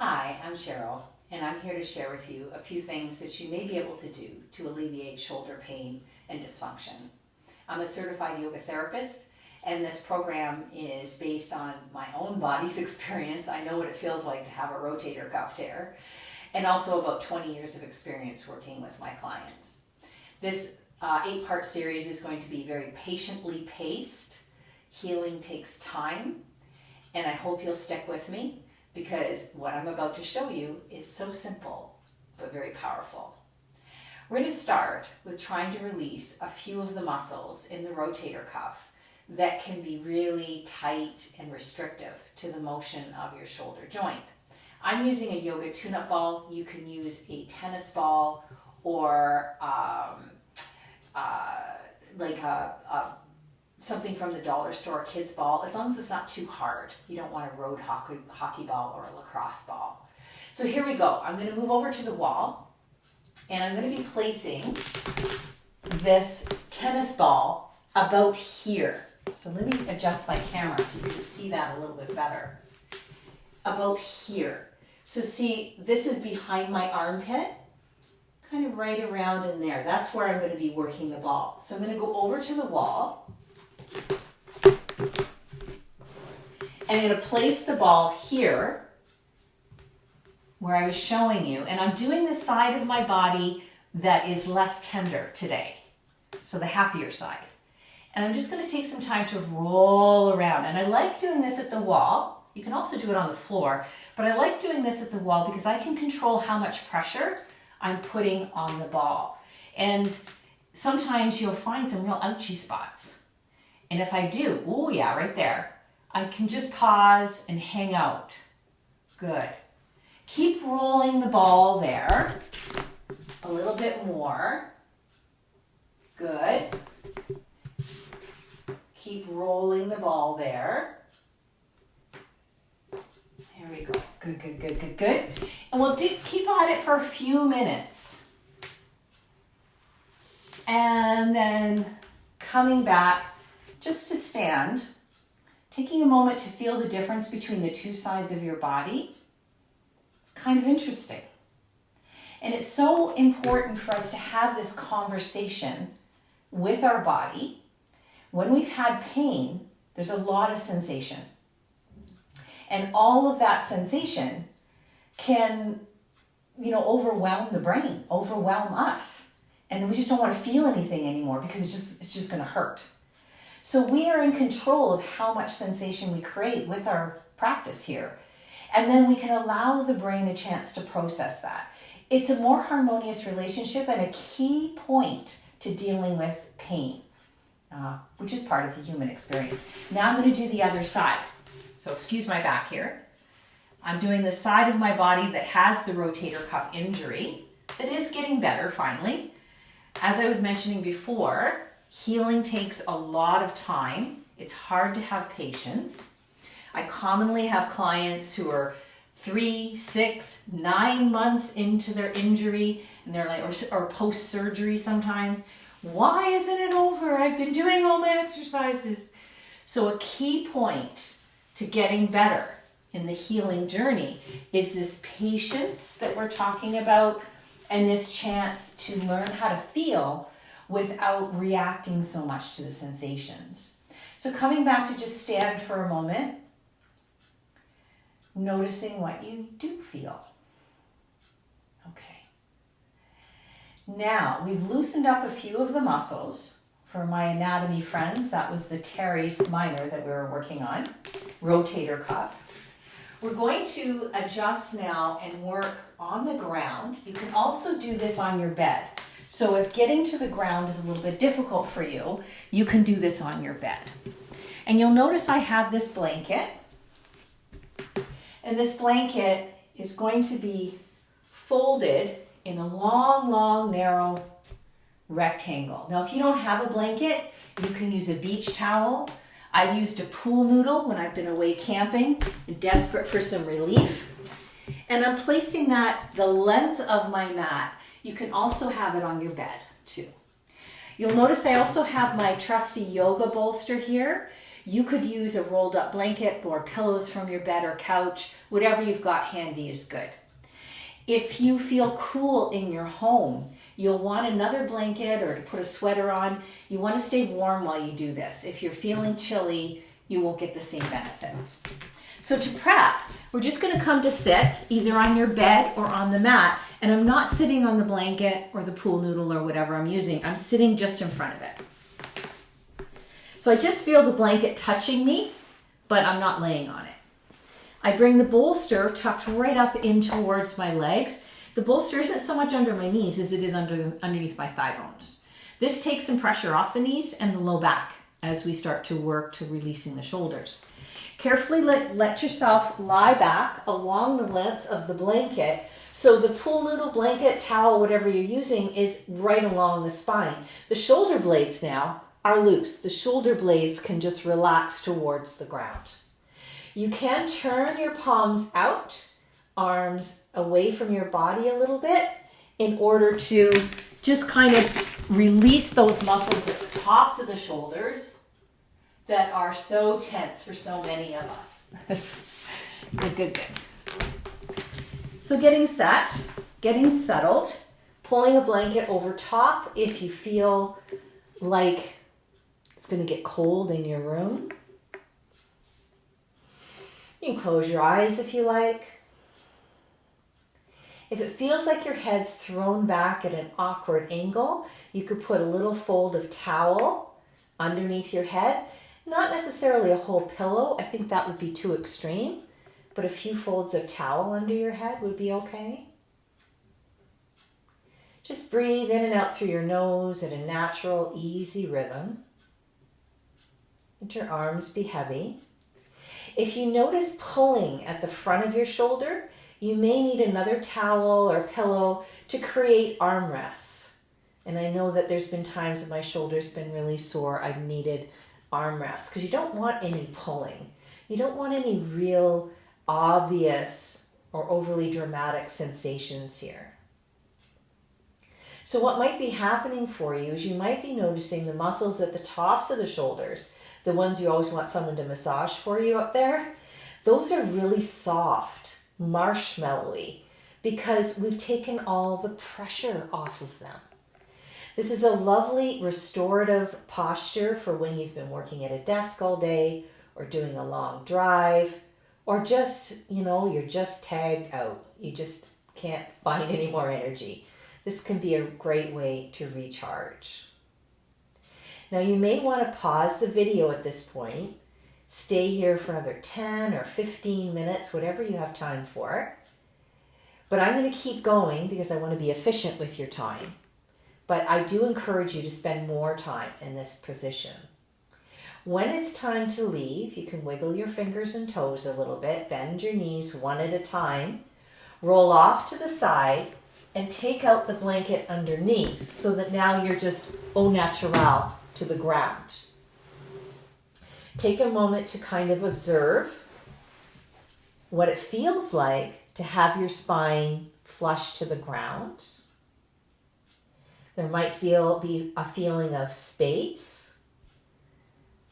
Hi, I'm Cheryl, and I'm here to share with you a few things that you may be able to do to alleviate shoulder pain and dysfunction. I'm a certified yoga therapist, and this program is based on my own body's experience. I know what it feels like to have a rotator cuff tear, and also about 20 years of experience working with my clients. This 8-part series is going to be very patiently paced. Healing takes time, and I hope you'll stick with me, because what I'm about to show you is so simple, but very powerful. We're going to start with trying to release a few of the muscles in the rotator cuff that can be really tight and restrictive to the motion of your shoulder joint. I'm using a yoga tune-up ball. You can use a tennis ball or something from the dollar store, kids ball, as long as it's not too hard. You don't want a road hockey ball or a lacrosse ball. So here we go. I'm going to move over to the wall, and I'm going to be placing this tennis ball about here. So let me adjust my camera so you can see that a little bit better. About here. So see, this is behind my armpit, kind of right around in there. That's where I'm going to be working the ball. So I'm going to go over to the wall, and I'm going to place the ball here where I was showing you. And I'm doing the side of my body that is less tender today, so the happier side. And I'm just going to take some time to roll around. And I like doing this at the wall. You can also do it on the floor, but I like doing this at the wall because I can control how much pressure I'm putting on the ball. And sometimes you'll find some real ouchy spots. And if I do, oh yeah, right there, I can just pause and hang out. Good. Keep rolling the ball there. A little bit more. Good. Keep rolling the ball there. There we go. Good, good, good, good, good. And we'll keep on it for a few minutes. And then coming back just to stand, taking a moment to feel the difference between the two sides of your body. It's kind of interesting. And it's so important for us to have this conversation with our body. When we've had pain, there's a lot of sensation. And all of that sensation can, overwhelm the brain, overwhelm us. And we just don't want to feel anything anymore because it's just going to hurt. So we are in control of how much sensation we create with our practice here. And then we can allow the brain a chance to process that. It's a more harmonious relationship and a key point to dealing with pain, which is part of the human experience. Now I'm going to do the other side. So excuse my back here. I'm doing the side of my body that has the rotator cuff injury. That is getting better finally. As I was mentioning before, healing takes a lot of time. It's hard to have patience. I commonly have clients who are 3, 6, 9 months into their injury, and they're like, or post-surgery sometimes. Why isn't it over? I've been doing all my exercises. So a key point to getting better in the healing journey is this patience that we're talking about, and this chance to learn how to feel without reacting so much to the sensations. So coming back to just stand for a moment, noticing what you do feel. Okay. Now, we've loosened up a few of the muscles. For my anatomy friends, that was the teres minor that we were working on, rotator cuff. We're going to adjust now and work on the ground. You can also do this on your bed. So if getting to the ground is a little bit difficult for you, you can do this on your bed. And you'll notice I have this blanket. And this blanket is going to be folded in a long, long, narrow rectangle. Now, if you don't have a blanket, you can use a beach towel. I've used a pool noodle when I've been away camping and desperate for some relief. And I'm placing that the length of my mat. You can also have it on your bed too. You'll notice I also have my trusty yoga bolster here. You could use a rolled up blanket or pillows from your bed or couch. Whatever you've got handy is good. If you feel cool in your home, you'll want another blanket or to put a sweater on. You want to stay warm while you do this. If you're feeling chilly, you won't get the same benefits. So to prep, we're just going to come to sit either on your bed or on the mat. And I'm not sitting on the blanket or the pool noodle or whatever I'm using. I'm sitting just in front of it. So I just feel the blanket touching me, but I'm not laying on it. I bring the bolster tucked right up in towards my legs. The bolster isn't so much under my knees as it is underneath my thigh bones. This takes some pressure off the knees and the low back as we start to work to releasing the shoulders. Carefully let yourself lie back along the length of the blanket so the pool noodle, blanket, towel, whatever you're using is right along the spine. The shoulder blades now are loose. The shoulder blades can just relax towards the ground. You can turn your palms out, arms away from your body a little bit in order to just kind of release those muscles at the tops of the shoulders that are so tense for so many of us. Good. So getting set, getting settled, pulling a blanket over top if you feel like it's going to get cold in your room. You can close your eyes if you like. If it feels like your head's thrown back at an awkward angle, you could put a little fold of towel underneath your head. Not necessarily a whole pillow. I think that would be too extreme. But a few folds of towel under your head would be okay. Just breathe in and out through your nose at a natural, easy rhythm. Let your arms be heavy. If you notice pulling at the front of your shoulder, you may need another towel or pillow to create armrests. And I know that there's been times when my shoulder's been really sore. I've needed armrests because you don't want any pulling. You don't want any real obvious or overly dramatic sensations here. So what might be happening for you is you might be noticing the muscles at the tops of the shoulders, the ones you always want someone to massage for you up there. Those are really soft, marshmallowy, because we've taken all the pressure off of them. This is a lovely restorative posture for when you've been working at a desk all day or doing a long drive or just, you're just tagged out. You just can't find any more energy. This can be a great way to recharge. Now you may want to pause the video at this point, stay here for another 10 or 15 minutes, whatever you have time for. But I'm going to keep going because I want to be efficient with your time. But I do encourage you to spend more time in this position. When it's time to leave, you can wiggle your fingers and toes a little bit, bend your knees one at a time, roll off to the side, and take out the blanket underneath so that now you're just au naturel to the ground. Take a moment to kind of observe what it feels like to have your spine flush to the ground. There might be a feeling of space,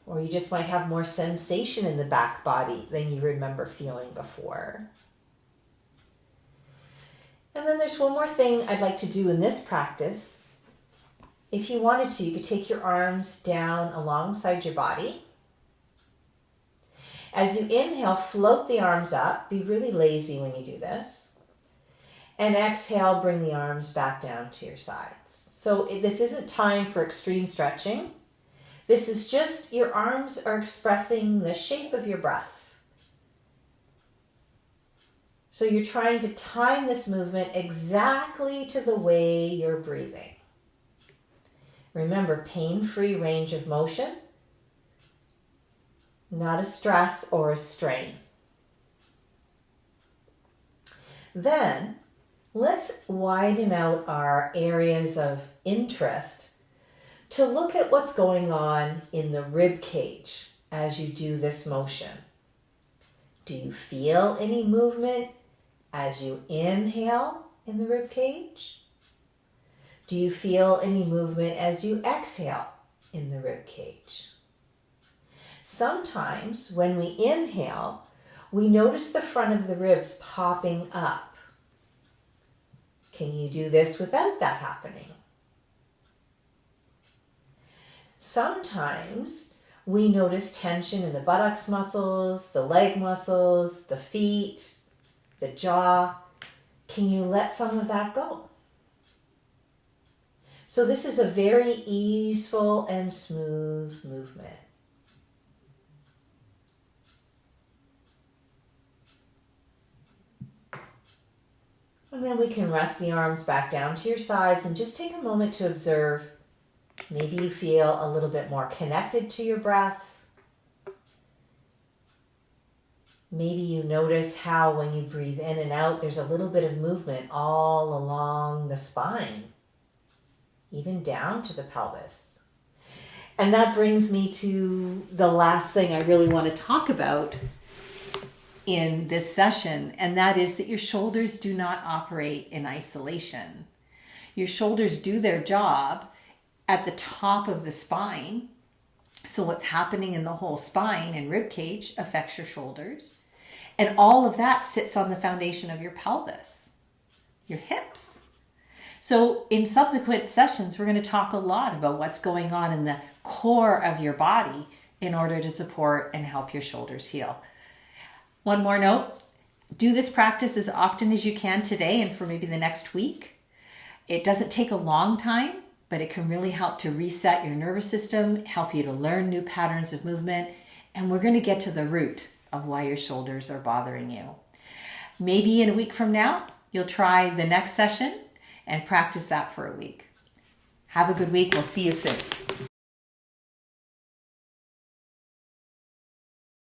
or you just might have more sensation in the back body than you remember feeling before. And then there's one more thing I'd like to do in this practice. If you wanted to, you could take your arms down alongside your body. As you inhale, float the arms up. Be really lazy when you do this. And exhale, bring the arms back down to your sides. So this isn't time for extreme stretching. This is just your arms are expressing the shape of your breath. So you're trying to time this movement exactly to the way you're breathing. Remember, pain-free range of motion, not a stress or a strain. Then, let's widen out our areas of interest to look at what's going on in the rib cage as you do this motion. Do you feel any movement as you inhale in the rib cage? Do you feel any movement as you exhale in the rib cage? Sometimes when we inhale, we notice the front of the ribs popping up. Can you do this without that happening? Sometimes we notice tension in the buttocks muscles, the leg muscles, the feet, the jaw. Can you let some of that go? So this is a very easeful and smooth movement. And then we can rest the arms back down to your sides and just take a moment to observe. Maybe you feel a little bit more connected to your breath. Maybe you notice how when you breathe in and out, there's a little bit of movement all along the spine, even down to the pelvis. And that brings me to the last thing I really want to talk about in this session, and that is that your shoulders do not operate in isolation. Your shoulders do their job at the top of the spine. So what's happening in the whole spine and rib cage affects your shoulders. And all of that sits on the foundation of your pelvis, your hips. So in subsequent sessions, we're going to talk a lot about what's going on in the core of your body in order to support and help your shoulders heal. One more note, do this practice as often as you can today and for maybe the next week. It doesn't take a long time, but it can really help to reset your nervous system, help you to learn new patterns of movement, and we're going to get to the root of why your shoulders are bothering you. Maybe in a week from now, you'll try the next session and practice that for a week. Have a good week. We'll see you soon.